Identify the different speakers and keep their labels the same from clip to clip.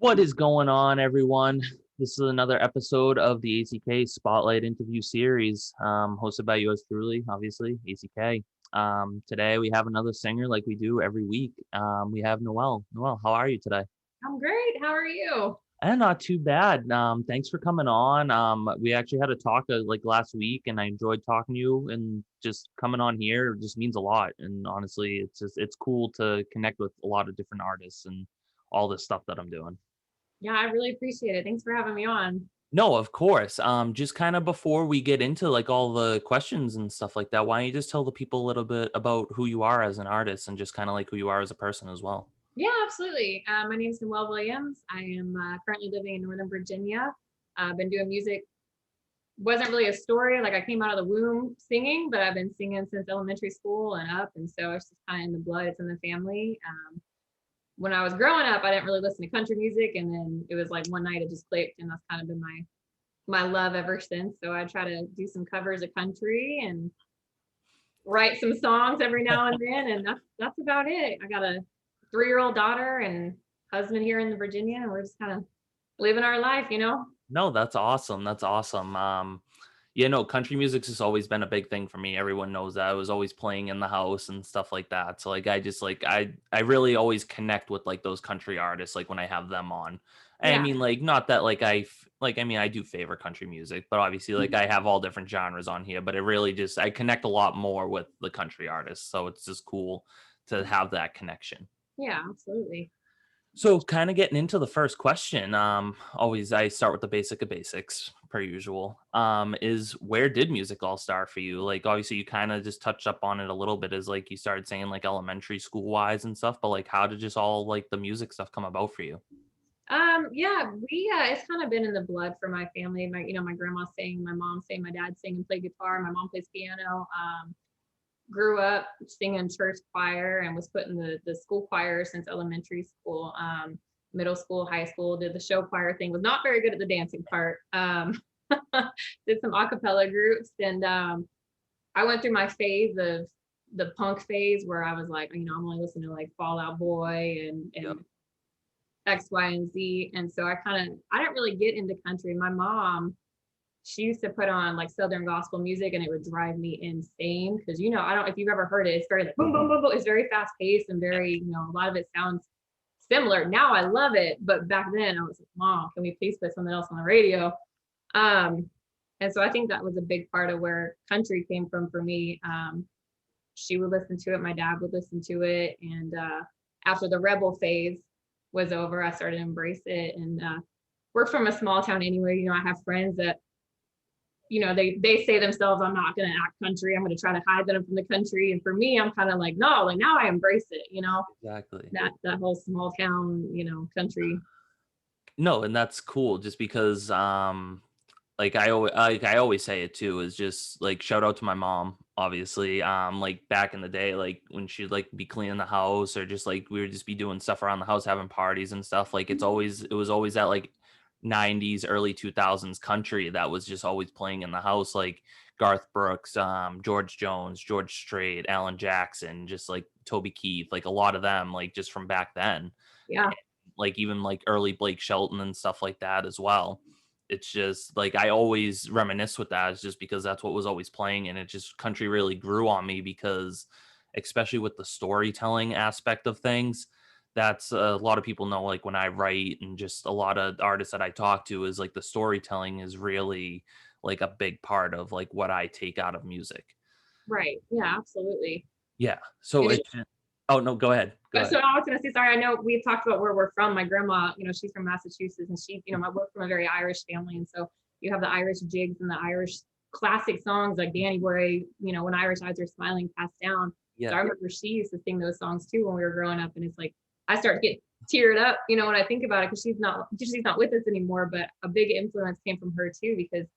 Speaker 1: What is going on, everyone? This is another episode of the ACK Spotlight Interview Series, hosted by yours truly, obviously, ACK. Today we have another singer like we do every week. We have Noel. Noel, how are you today?
Speaker 2: I'm great. How are you?
Speaker 1: And not too bad. Thanks for coming on. We actually had a talk like last week, and I enjoyed talking to you. And just coming on here just means a lot. And honestly, it's cool to connect with a lot of different artists and all this stuff that I'm doing.
Speaker 2: Yeah, I really appreciate it. Thanks for having me on.
Speaker 1: No, of course. Just kind of before we get into like all the questions and stuff like that, why don't you just tell the people a little bit about who you are as an artist and just kind of like who you are as a person as well?
Speaker 2: Yeah, absolutely. My name is Noel Williams. I am currently living in Northern Virginia. I've been doing music. Wasn't really a story. Like I came out of the womb singing, but I've been singing since elementary school and up. And so it's just kind of in the blood. It's in the family. When I was growing up, I didn't really listen to country music. And then it was like one night it just clicked. And that's kind of been my love ever since. So I try to do some covers of country and write some songs every now and then, and that's about it. I got a 3-year-old daughter and husband here in the Virginia, and we're just kind of living our life.
Speaker 1: No, that's awesome. That's awesome. Country music's has always been a big thing for me. Everyone knows that. I was always playing in the house and stuff like that. So like I just like I really always connect with like those country artists like when I have them on. I
Speaker 2: Yeah.
Speaker 1: mean like not that like I mean I do favor country music, but obviously like I have all different genres on here, but it really just I connect a lot more with the country artists. So it's just cool to have that connection.
Speaker 2: Yeah, absolutely.
Speaker 1: So kind of getting into the first question, always I start with the basic of basics per usual. Is where did music all start for you? Like obviously you kind of just touched up on it a little bit as like you started saying like elementary school wise and stuff, but like how did just all like the music stuff come about for you?
Speaker 2: Yeah, we it's kind of been in the blood for my family. My grandma sang, my mom sang, my dad sang and played guitar, my mom plays piano. Grew up singing church choir and was put in the school choir since elementary school. Middle school, high school, did the show choir thing. Was not very good at the dancing part. Did some a cappella groups, and I went through my phase of the punk phase where I was like, I'm only listening to like Fall Out Boy and
Speaker 1: Yep.
Speaker 2: X, Y, and Z. And so I didn't really get into country. My mom, she used to put on like Southern gospel music and it would drive me insane because I don't, if you've ever heard it, it's very like boom, boom, boom, boom. It's very fast paced and very, a lot of it sounds similar. Now I love it. But back then I was like, Mom, can we please put something else on the radio? Um, and so I think that was a big part of where country came from for me. She would listen to it, my dad would listen to it. And after the rebel phase was over, I started to embrace it. And we're from a small town anyway. I have friends that they say themselves, I'm not going to act country. I'm going to try to hide that I'm from the country. And for me, I'm kind of like, no, like now I embrace it,
Speaker 1: Exactly.
Speaker 2: that whole small town, country.
Speaker 1: No, and that's cool just because like I always say it too is just like shout out to my mom obviously like back in the day like when she'd like be cleaning the house or just like we would just be doing stuff around the house having parties and stuff like it was always that like 90s early 2000s country that was just always playing in the house like Garth Brooks, George Jones, George Strait, Alan Jackson, just like Toby Keith, like a lot of them like just from back then,
Speaker 2: Yeah.
Speaker 1: like even like early Blake Shelton and stuff like that as well. It's just like I always reminisce with that. It's just because that's what was always playing, and it just country really grew on me because, especially with the storytelling aspect of things, that's a lot of people know. Like when I write, and just a lot of artists that I talk to, is like the storytelling is really like a big part of like what I take out of music.
Speaker 2: Right. Yeah, absolutely.
Speaker 1: Yeah. So
Speaker 2: And
Speaker 1: it's oh no, go ahead. Go ahead.
Speaker 2: so I was going to say, sorry, I know we've talked about where we're from. My grandma, she's from Massachusetts and we're from a very Irish family. And so you have the Irish jigs and the Irish classic songs like Danny Boy, when Irish eyes are smiling passed down. So
Speaker 1: Yeah.
Speaker 2: I remember she used to sing those songs too when we were growing up. And it's like, I start to get teared up, when I think about it, because she's not with us anymore, but a big influence came from her too, because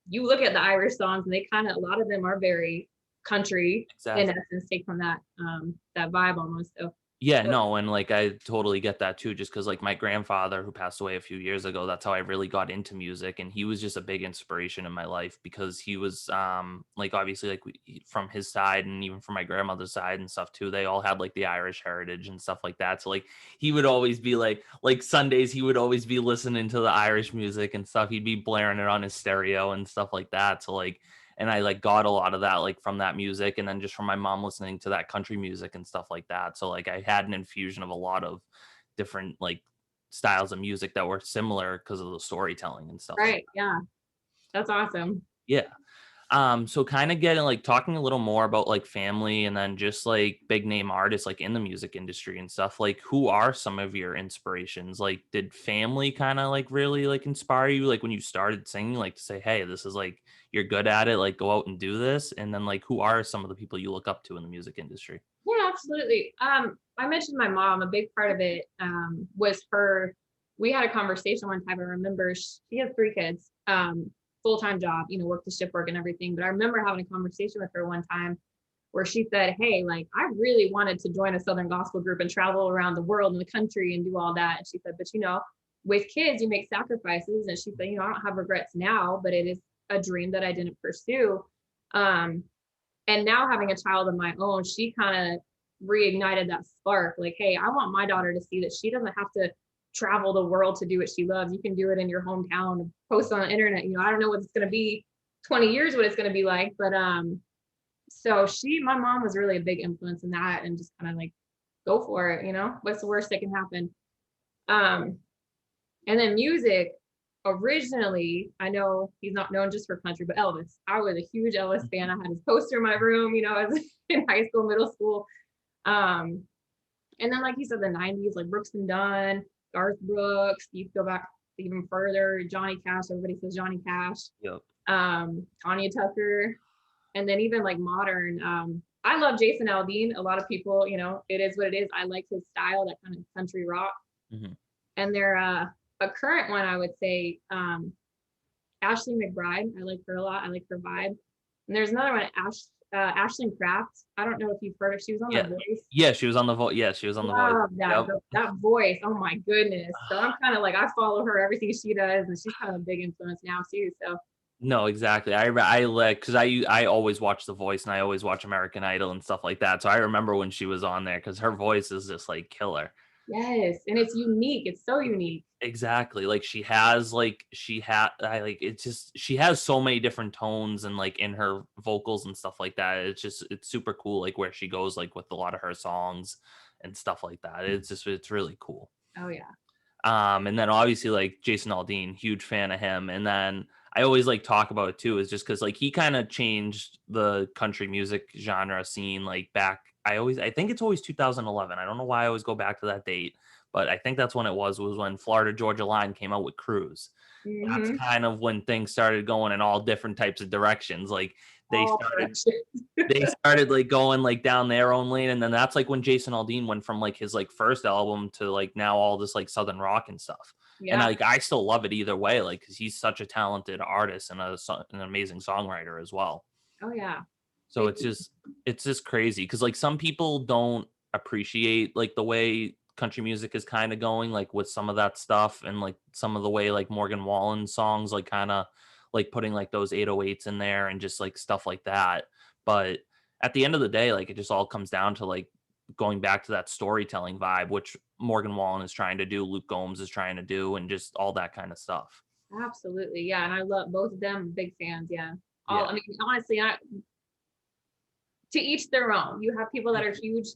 Speaker 2: you look at the Irish songs and they a lot of them are very country in
Speaker 1: Exactly.
Speaker 2: essence, take from that that vibe almost. So
Speaker 1: Yeah,
Speaker 2: But
Speaker 1: no, and like I totally get that too, just because like my grandfather who passed away a few years ago, that's how I really got into music. And he was just a big inspiration in my life because he was like obviously like from his side and even from my grandmother's side and stuff too, they all had like the Irish heritage and stuff like that. So like he would always be like Sundays, he would always be listening to the Irish music and stuff. He'd be blaring it on his stereo and stuff like that. So like and I like got a lot of that like from that music and then just from my mom listening to that country music and stuff like that. So like I had an infusion of a lot of different like styles of music that were similar because of the storytelling and stuff like
Speaker 2: right,
Speaker 1: that.
Speaker 2: yeah, that's awesome.
Speaker 1: Yeah. So kind of getting like talking a little more about like family and then just like big name artists like in the music industry and stuff. Like who are some of your inspirations? Like did family kind of like really like inspire you like when you started singing like to say, "Hey, this is like you're good at it, like go out and do this." And then like who are some of the people you look up to in the music industry?
Speaker 2: Yeah, absolutely. I mentioned my mom. A big part of it was her. We had a conversation one time. I remember she has 3 kids, full-time job, work the shift work and everything. But I remember having a conversation with her one time where she said, "Hey, like I really wanted to join a Southern gospel group and travel around the world and the country and do all that." And she said, "But with kids, you make sacrifices." And she said, "I don't have regrets now, but it is a dream that I didn't pursue." Um, and now having a child of my own, she kind of reignited that spark. Like, hey, I want my daughter to see that she doesn't have to travel the world to do what she loves. You can do it in your hometown, post on the internet. I don't know what it's going to be 20 years, what it's going to be like, but so my mom was really a big influence in that, and just kind of like go for it. What's the worst that can happen? Um, and then music, originally, I know he's not known just for country, but Elvis. I was a huge Elvis fan. I had his poster in my room, as in high school, middle school. Um, and then like you said, the 90s, like Brooks and Dunn, Garth Brooks, you go back even further, Johnny Cash, everybody says Johnny Cash,
Speaker 1: Yep.
Speaker 2: Tanya Tucker, and then even like modern, I love Jason Aldean. A lot of people, it is what it is. I like his style, that kind of country rock.
Speaker 1: Hmm.
Speaker 2: And they're a current one, I would say, Ashley McBride. I like her a lot. I like her vibe. And there's another one, Ashlyn Kraft. I don't know if you've heard of. She was on The
Speaker 1: Yeah.
Speaker 2: Voice.
Speaker 1: Yeah, she was on the voice. Yeah, she was on the voice.
Speaker 2: Love that
Speaker 1: Yep.
Speaker 2: that voice. Oh my goodness. So I'm kind of like, I follow her, everything she does, and she's kind of a big influence now too. So
Speaker 1: No, exactly. I like because I always watch The Voice and I always watch American Idol and stuff like that. So I remember when she was on there because her voice is just like killer.
Speaker 2: yes, and it's unique. It's so unique.
Speaker 1: Exactly. Like she had I like it's just she has so many different tones and like in her vocals and stuff like that. It's super cool like where she goes like with a lot of her songs and stuff like that. It's really cool.
Speaker 2: Oh yeah.
Speaker 1: And then obviously like Jason Aldean, huge fan of him. And then I always like talk about it too, is just because like he kind of changed the country music genre scene like back. I think it's always 2011. I don't know why I always go back to that date, but I think that's when it was when Florida Georgia Line came out with Cruise. That's
Speaker 2: Mm-hmm.
Speaker 1: kind of when things started going in all different types of directions. Like they
Speaker 2: All
Speaker 1: started
Speaker 2: directions.
Speaker 1: they started like going like down their own lane, and then that's like when Jason Aldean went from like his like first album to like now all this like southern rock and stuff. And
Speaker 2: Yeah.
Speaker 1: like I still love it either way, like because he's such a talented artist and an amazing songwriter as well.
Speaker 2: Oh yeah.
Speaker 1: So it's just crazy because like some people don't appreciate like the way country music is kind of going, like with some of that stuff and like some of the way like Morgan Wallen songs like kind of like putting like those 808s in there and just like stuff like that. But at the end of the day, like it just all comes down to like going back to that storytelling vibe, which Morgan Wallen is trying to do, Luke Combs is trying to do, and just all that kind of stuff.
Speaker 2: Absolutely. Yeah. And I love both of them, big fans. Yeah.
Speaker 1: Yeah.
Speaker 2: I mean, honestly, to each their own. You have people that are huge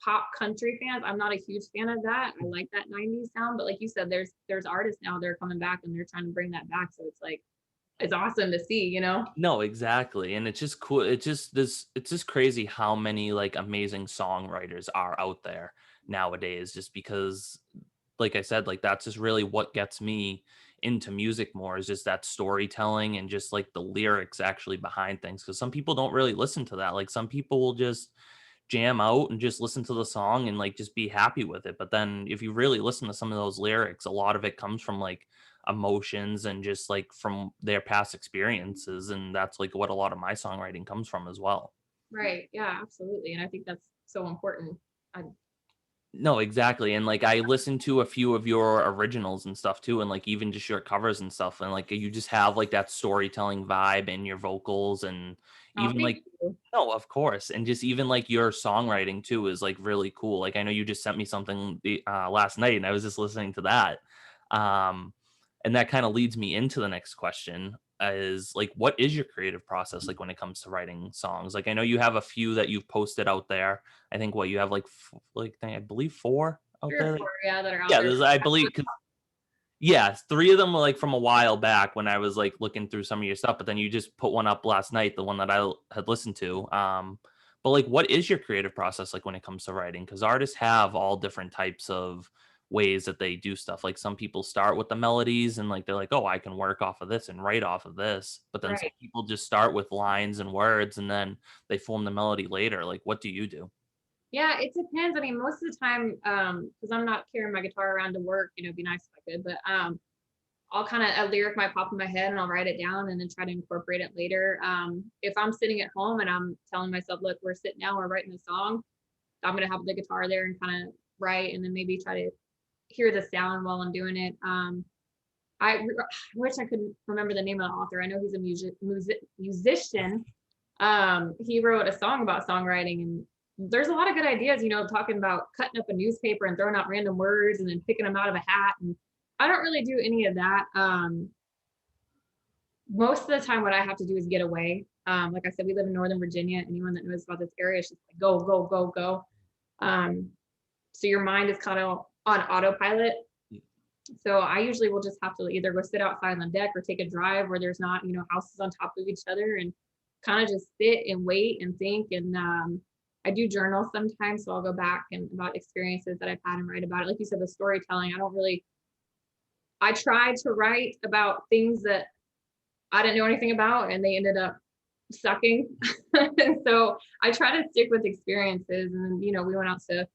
Speaker 2: pop country fans. I'm not a huge fan of that. I like that 90s sound, but like you said, there's artists now that are coming back and they're trying to bring that back. So it's like it's awesome to see.
Speaker 1: No, exactly. And it's just cool. It's just crazy how many like amazing songwriters are out there nowadays just because like I said, like that's just really what gets me into music more is just that storytelling and just like the lyrics actually behind things because some people don't really listen to that. Like some people will just jam out and just listen to the song and like just be happy with it. But then if you really listen to some of those lyrics, a lot of it comes from like emotions and just like from their past experiences. And that's like what a lot of my songwriting comes from as well.
Speaker 2: Right. Yeah, absolutely. And I think that's so important. I
Speaker 1: No, exactly, and, like, I listened to a few of your originals and stuff too, and, like, even just your covers and stuff, and, like, you just have, like, that storytelling vibe in your vocals, and
Speaker 2: Oh,
Speaker 1: even,
Speaker 2: thank
Speaker 1: like
Speaker 2: you.
Speaker 1: no, of course, and just even, like, your songwriting too is, like, really cool. Like, I know you just sent me something last night, and I was just listening to that, um, and that kinda leads me into the next question, is, like, what is your creative process like when it comes to writing songs? Like, I know you have a few that you've posted out there. I think what you have I believe 4 out
Speaker 2: 3 or
Speaker 1: there.
Speaker 2: 4, yeah, that are out
Speaker 1: Yeah,
Speaker 2: there.
Speaker 1: there's I believe 'cause yeah, 3 of them were, like, from a while back when I was, like, looking through some of your stuff, but then you just put one up last night, the one that had listened to, but, like, what is your creative process like when it comes to writing? Because artists have all different types of ways that they do stuff. Like, some people start with the melodies and, like, they're like, "Oh, I can work off of this and write off of this," but then some
Speaker 2: Right.
Speaker 1: people just start with lines and words, and then they form the melody later. Like, what do you do?
Speaker 2: Yeah, it depends. I mean, most of the time, because I'm not carrying my guitar around to work, it'd be nice if I could, but, I'll kinda a lyric might pop in my head and I'll write it down and then try to incorporate it later. If I'm sitting at home and I'm telling myself, "Look, we're sitting down, we're writing a song," I'm gonna have the guitar there and kinda write and then maybe try to hear the sound while I'm doing it. I wish I could remember the name of the author. I know he's a musician. He wrote a song about songwriting, and there's a lot of good ideas, talking about cutting up a newspaper and throwing out random words and then picking them out of a hat. And I don't really do any of that. Most of the time, what I have to do is get away. Like I said, we live in Northern Virginia. Anyone that knows about this area is just like go, go, go, go. Um, so your mind is kind of on autopilot. So I usually will just have to either go sit outside on the deck or take a drive where there's not, houses on top of each other and kind of just sit and wait and think. And I do journal sometimes, so I'll go back and about experiences that I've had and write about it. Like you said, the storytelling. I tried to write about things that I didn't know anything about, and they ended up sucking. And so I try to stick with experiences. And then, we went out to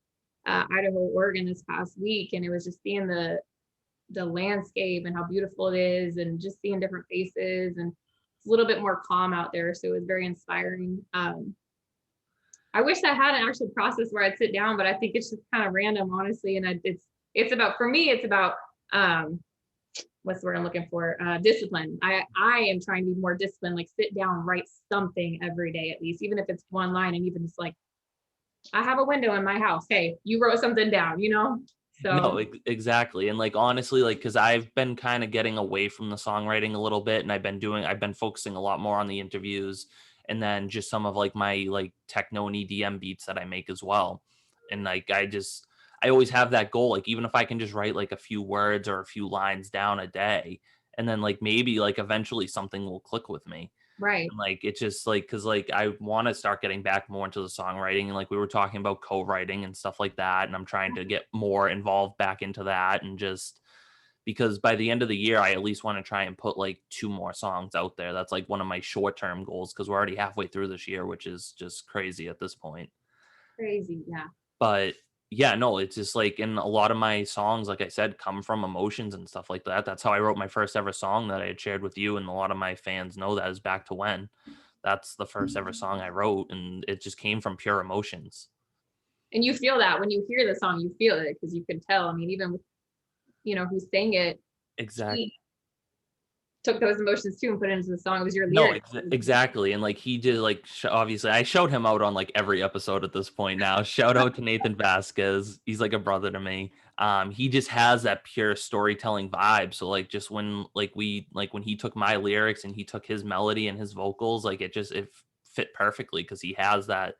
Speaker 2: Idaho, Oregon this past week, and it was just seeing the landscape and how beautiful it is and just seeing different faces, and it's a little bit more calm out there, so it was very inspiring. I wish I had an actual process where I'd sit down, but I think it's just kind of random, honestly. And it's about, for me, it's about um what's the word I'm looking for, discipline. I am trying to be more disciplined, like sit down, write something every day, at least, even if it's one line. And even just like, I have a window in my house, hey, you wrote something down.
Speaker 1: No,
Speaker 2: So
Speaker 1: exactly, and, like, honestly, like, because 'cause I've been kinda getting away from the songwriting a little bit, and I've been focusing a lot more on the interviews, and then just some of, like, my, like, techno and EDM beats that I make as well, and, like, I always have that goal, like, even if I can just write, like, a few words or a few lines down a day, and then, like, maybe, like, eventually something will click with me.
Speaker 2: right.
Speaker 1: And, like, it's just, like, cause like, I wanna start getting back more into the songwriting, and, like, we were talking about co-writing and stuff like that, and I'm trying to get more involved back into that, and just because by the end of the year, I at least wanna try and put, like, 2 more songs out there. That's, like, one of my short-term goals because 'cause we're already halfway through this year, which is just crazy at this point.
Speaker 2: Crazy, yeah.
Speaker 1: But, yeah, no, it's just, like, and a lot of my songs, like I said, come from emotions and stuff like that. That's how I wrote my first ever song that I had shared with you, and a lot of my fans know that is "Back to When." That's the first ever song I wrote, and it just came from pure emotions.
Speaker 2: And you feel that when you hear the song, you feel it because you can tell. I mean, even with, who sang it,
Speaker 1: Exactly.
Speaker 2: he took those emotions too and put it into the song. It was your
Speaker 1: No,
Speaker 2: lyrics.
Speaker 1: exactly, and, like, he did, like, obviously, I showed him out on, like, every episode at this point now. Shout out to Nathan Vasquez. He's like a brother to me. He just has that pure storytelling vibe, so, like, just when he took my lyrics and he took his melody and his vocals, like, it fit perfectly because he has that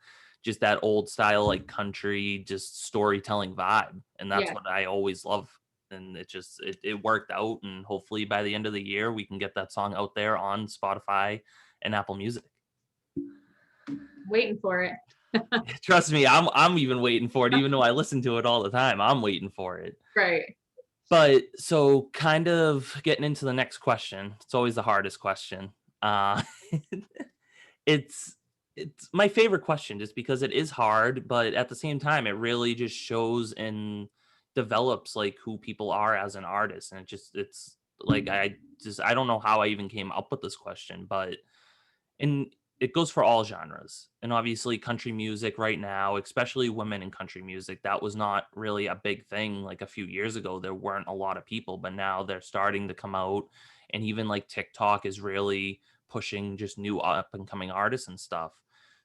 Speaker 1: old style, like, country, just storytelling vibe, and that's
Speaker 2: Yeah,
Speaker 1: what I always love, and it worked out, and hopefully by the end of the year we can get that song out there on Spotify and Apple Music.
Speaker 2: waiting for it.
Speaker 1: Trust me, I'm even waiting for it, even though I listen to it all the time. I'm waiting for it.
Speaker 2: Right.
Speaker 1: But so kind of getting into the next question. It's always the hardest question. It's it's my favorite question just because it is hard, but at the same time, it really just shows and develops like who people are as an artist. And it's like I don't know how I even came up with this question, but in it goes for all genres. And obviously country music right now, especially women in country music, that was not really a big thing like a few years ago. There weren't a lot of people, but now they're starting to come out, and even like TikTok is really pushing just new up and coming artists and stuff.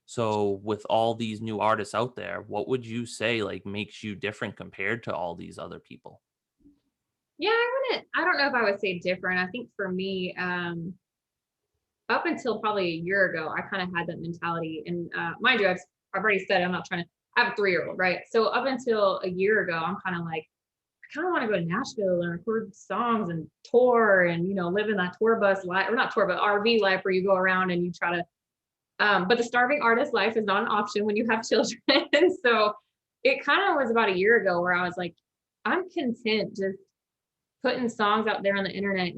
Speaker 1: So with all these new artists out there, what would you say like makes you different compared to all these other people?
Speaker 2: Yeah, I don't know if I would say different. I think for me, up until probably a year ago, I kind of had that mentality. And mind you, I've already said I'm not trying to. I have a 3-year-old, right? So up until a year ago, I'm kind of like, I kind of want to go to Nashville and record songs and tour and live in that tour bus life, or not tour, but RV life where you go around and you try to. But the starving artist life is not an option when you have children. So it kind of was about a year ago where I was like, I'm content just putting songs out there on the internet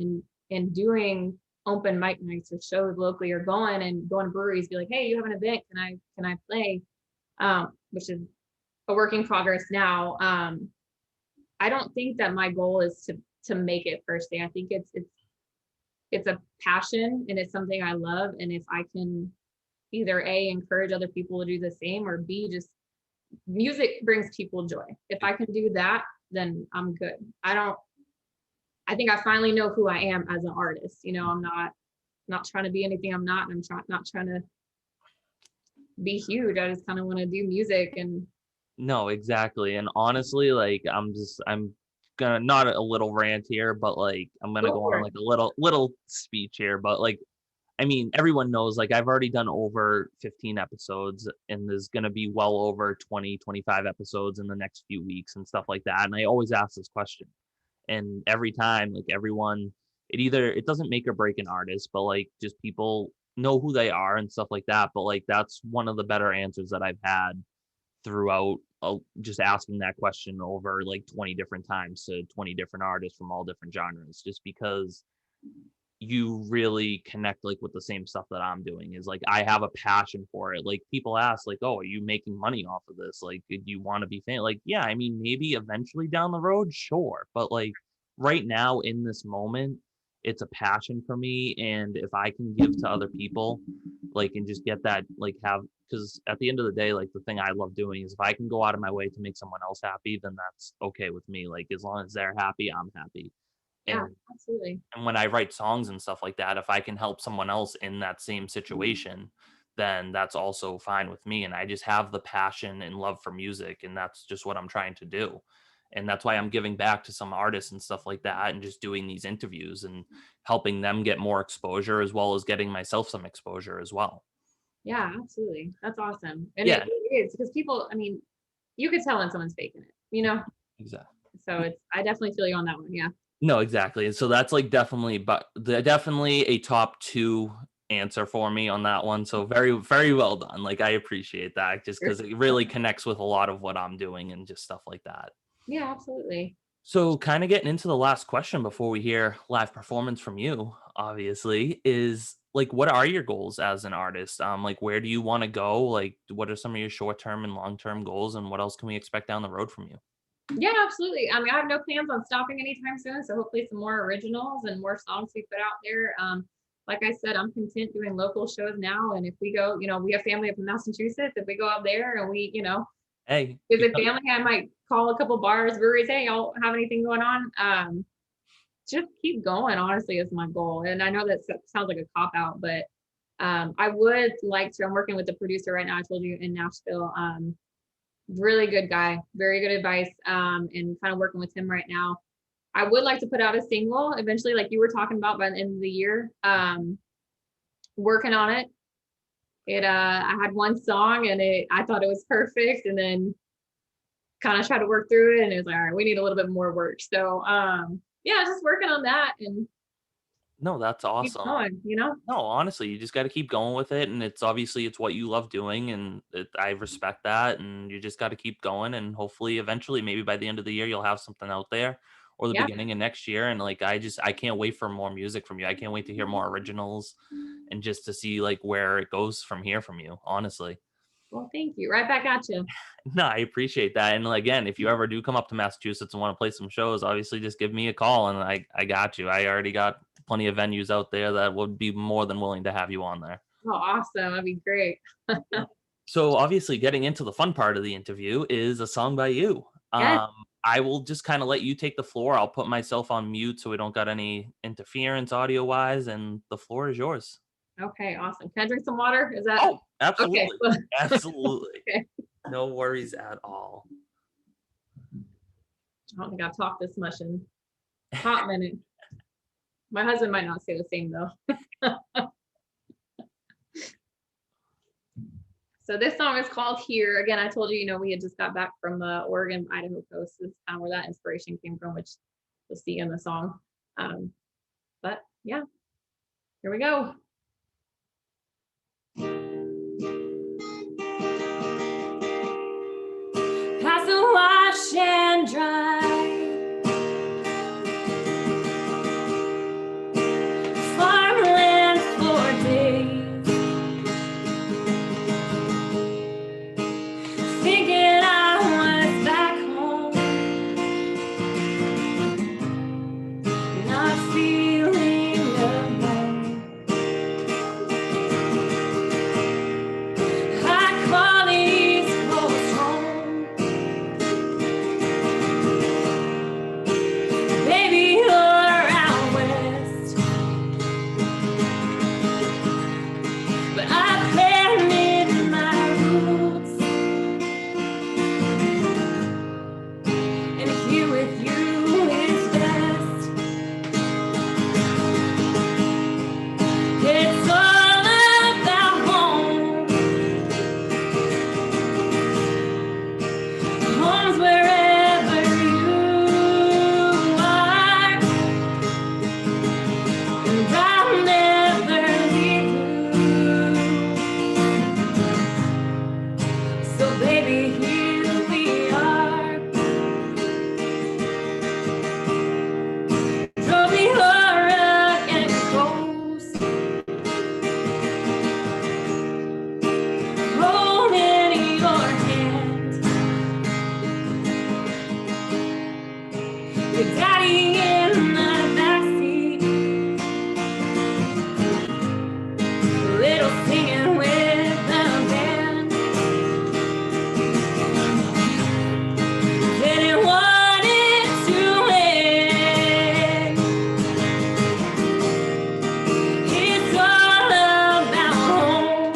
Speaker 2: and doing open mic nights or shows locally, or going to breweries, be like, hey, you have an event, can I play? Which is a work in progress now. I don't think that my goal is to make it per se. I think it's a passion and it's something I love. And if I can either A, encourage other people to do the same, or B, just music brings people joy. If I can do that, then I'm good. I think I finally know who I am as an artist. I'm not trying to be anything I'm not, and not trying to be huge. I just kind of want to do music. And
Speaker 1: No, exactly. And honestly, like I'm gonna not a little rant here, but like I'm gonna
Speaker 2: go
Speaker 1: go
Speaker 2: for
Speaker 1: on
Speaker 2: it.
Speaker 1: like a little speech here. But like I mean, everyone knows like I've already done over 15 episodes, and there's gonna be well over 20, 25 episodes in the next few weeks and stuff like that. And I always ask this question. And every time, like everyone, it doesn't make or break an artist, but like just people know who they are and stuff like that. But like that's one of the better answers that I've had throughout, just asking that question over like 20 different times to 20 different artists from all different genres, just because you really connect like with the same stuff that I'm doing. Is like I have a passion for it. Like people ask like, "Oh, are you making money off of this? Like, do you want to be famous?" Like, yeah, I mean, maybe eventually down the road, sure. But like right now in this moment, it's a passion for me, and if I can give to other people, like, and just get that, like, have, because at the end of the day, like the thing I love doing is if I can go out of my way to make someone else happy, then that's okay with me. Like as long as they're happy, I'm happy.
Speaker 2: Yeah,
Speaker 1: And
Speaker 2: absolutely.
Speaker 1: when I write songs and stuff like that, if I can help someone else in that same situation, then that's also fine with me. And I just have the passion and love for music, and that's just what I'm trying to do. And that's why I'm giving back to some artists and stuff like that, and just doing these interviews and helping them get more exposure, as well as getting myself some exposure as well.
Speaker 2: Yeah, absolutely. That's awesome. And
Speaker 1: Yeah,
Speaker 2: it is because people, I mean, you could tell when someone's faking it.
Speaker 1: exactly.
Speaker 2: So I definitely feel you on that one. Yeah.
Speaker 1: No, exactly. And so that's like definitely, but definitely a top two answer for me on that one. So very, very well done. Like I appreciate that, just because it really connects with a lot of what I'm doing and just stuff like that.
Speaker 2: Yeah, absolutely.
Speaker 1: So kind of getting into the last question before we hear live performance from you, obviously, is like what are your goals as an artist? Like where do you want to go? Like what are some of your short-term and long-term goals, and what else can we expect down the road from you?
Speaker 2: Yeah, absolutely. I mean, I have no plans on stopping anytime soon. So hopefully some more originals and more songs we put out there. Like I said, I'm content doing local shows now. And if we go, we have family up in Massachusetts. If we go out there and we,
Speaker 1: Hey,
Speaker 2: visit family, I might call a couple bars, breweries, hey, y'all have anything going on? Just keep going, honestly, is my goal. And I know that sounds like a cop out, but I would like to. I'm working with the producer right now, I told you, in Nashville. Really good guy, very good advice, and kind of working with him right now. I would like to put out a single eventually, like you were talking about, by the end of the year. Working on it. I had one song and I thought it was perfect, and then kind of tried to work through it, and it was like, all right, we need a little bit more work. So yeah, just working on that and
Speaker 1: no, that's
Speaker 2: keep
Speaker 1: awesome.
Speaker 2: going.
Speaker 1: No, honestly, you just got to keep going with it, and it's obviously it's what you love doing, and I respect that, and you just got to keep going, and hopefully, eventually, maybe by the end of the year, you'll have something out there, or the
Speaker 2: Yeah.
Speaker 1: beginning of next year, and like I can't wait for more music from you. I can't wait to hear more originals, and just to see like where it goes from here from you. Honestly,
Speaker 2: Well, thank you. Right back at you.
Speaker 1: no, I appreciate that, and again, if you ever do come up to Massachusetts and want to play some shows, obviously, just give me a call, and I got you. I already got plenty of venues out there that would be more than willing to have you on there.
Speaker 2: Oh, awesome. That'd be great.
Speaker 1: Yeah. So obviously getting into the fun part of the interview is a song by you.
Speaker 2: Yes.
Speaker 1: I will just kind of let you take the floor. I'll put myself on mute so we don't got any interference audio wise, and the floor is yours.
Speaker 2: Okay, awesome. Can I drink some water? Is that
Speaker 1: Oh,
Speaker 2: okay?
Speaker 1: absolutely. Absolutely.
Speaker 2: Okay.
Speaker 1: No worries at all.
Speaker 2: I don't think I've talked this much in a hot minute. My husband might not say the same though. So this song is called Here. Again, I told you, we had just got back from the Oregon, Idaho coast. This is kind of where that inspiration came from, which you'll see in the song. Um, but yeah, here we go. Past the wash and dry, farmland for days, thinking I was back home, not feeling alone. I call these close home. Baby, you're out west, but I planted my roots, and here with you is best. It's all about home, home's wherever you are, and I'll never leave you. So baby, here we are. Drove me Oregon coast, holding your hand, your daddy in the backseat, little singing with the band. Didn't want it to end. It's all about home,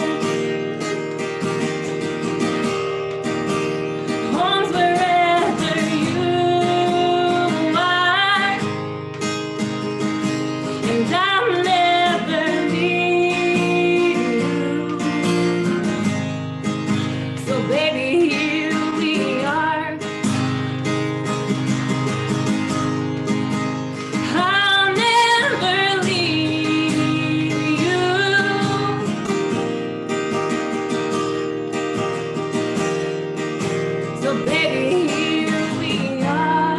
Speaker 2: home's wherever you are, and I'll never leave you. So baby, here we are. I'll never leave you. So baby, here we are.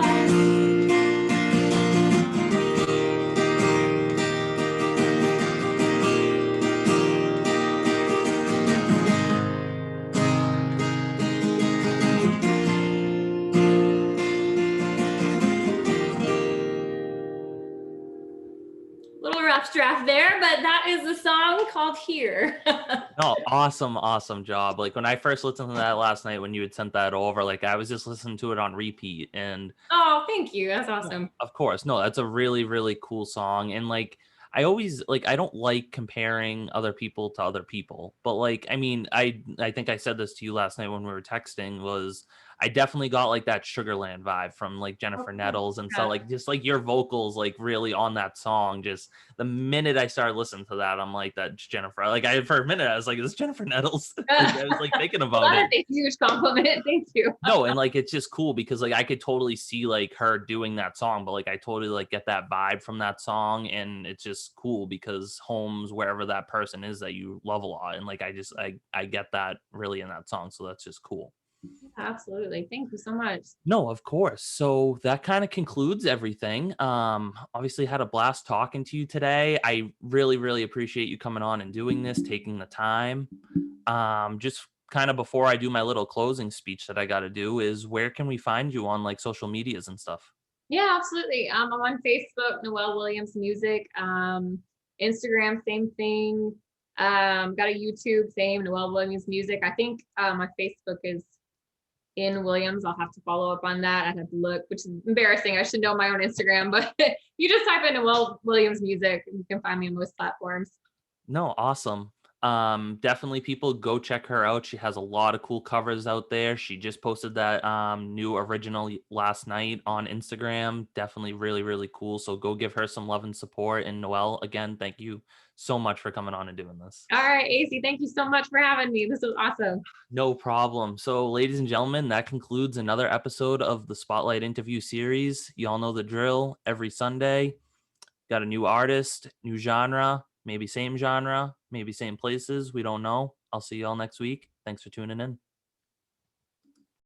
Speaker 2: Little rough draft there, but that is the song called Here.
Speaker 1: No, awesome, awesome job. Like when I first listened to that last night when you had sent that over, like I was just listening to it on repeat. And
Speaker 2: Oh, thank you. That's
Speaker 1: no,
Speaker 2: awesome.
Speaker 1: of course, no, that's a really, really cool song. And like I always like I don't like comparing other people to other people, but like I mean, I think I said this to you last night when we were texting was I definitely got like that Sugarland vibe from like
Speaker 2: Oh,
Speaker 1: Jennifer
Speaker 2: cool.
Speaker 1: Nettles and so
Speaker 2: Yeah.
Speaker 1: like just like your vocals like really on that song. Just the minute I started listening to that, I'm like that's Jennifer. Like I for a minute I was like, is this Jennifer Nettles? Like I was like thinking
Speaker 2: Well,
Speaker 1: about
Speaker 2: that
Speaker 1: it.
Speaker 2: is a huge compliment. Thank you.
Speaker 1: No, and like it's just cool because like I could totally see like her doing that song, but like I totally like get that vibe from that song, and it's just cool because home's wherever that person is that you love a lot, and like I get that really in that song, so that's just cool.
Speaker 2: Absolutely. Thank you so much.
Speaker 1: No, of course. So that kind of concludes everything. Obviously had a blast talking to you today. I really, really appreciate you coming on and doing this, taking the time. Just kind of before I do my little closing speech that I got to do is where can we find you on like social medias and stuff?
Speaker 2: Yeah, absolutely. I'm on Facebook, Noel Williams Music. Instagram, same thing. Got a YouTube, same Noel Williams music. I think my Facebook is in Williams. I'll have to follow up on that. I have to look, which is embarrassing. I should know my own Instagram, but you just type in Noel Williams music and you can find me on most platforms.
Speaker 1: No, awesome. Definitely people go check her out. She has a lot of cool covers out there. She just posted that new original last night on Instagram. Definitely really, really cool. So go give her some love and support. And Noelle, again, thank you so much for coming on and doing this.
Speaker 2: All right, AC, thank you so much for having me. This was awesome.
Speaker 1: No problem. So, ladies and gentlemen, that concludes another episode of the Spotlight interview series. Y'all know the drill. Every Sunday, got a new artist, new genre, maybe same places. We don't know. I'll see y'all next week. Thanks for tuning in.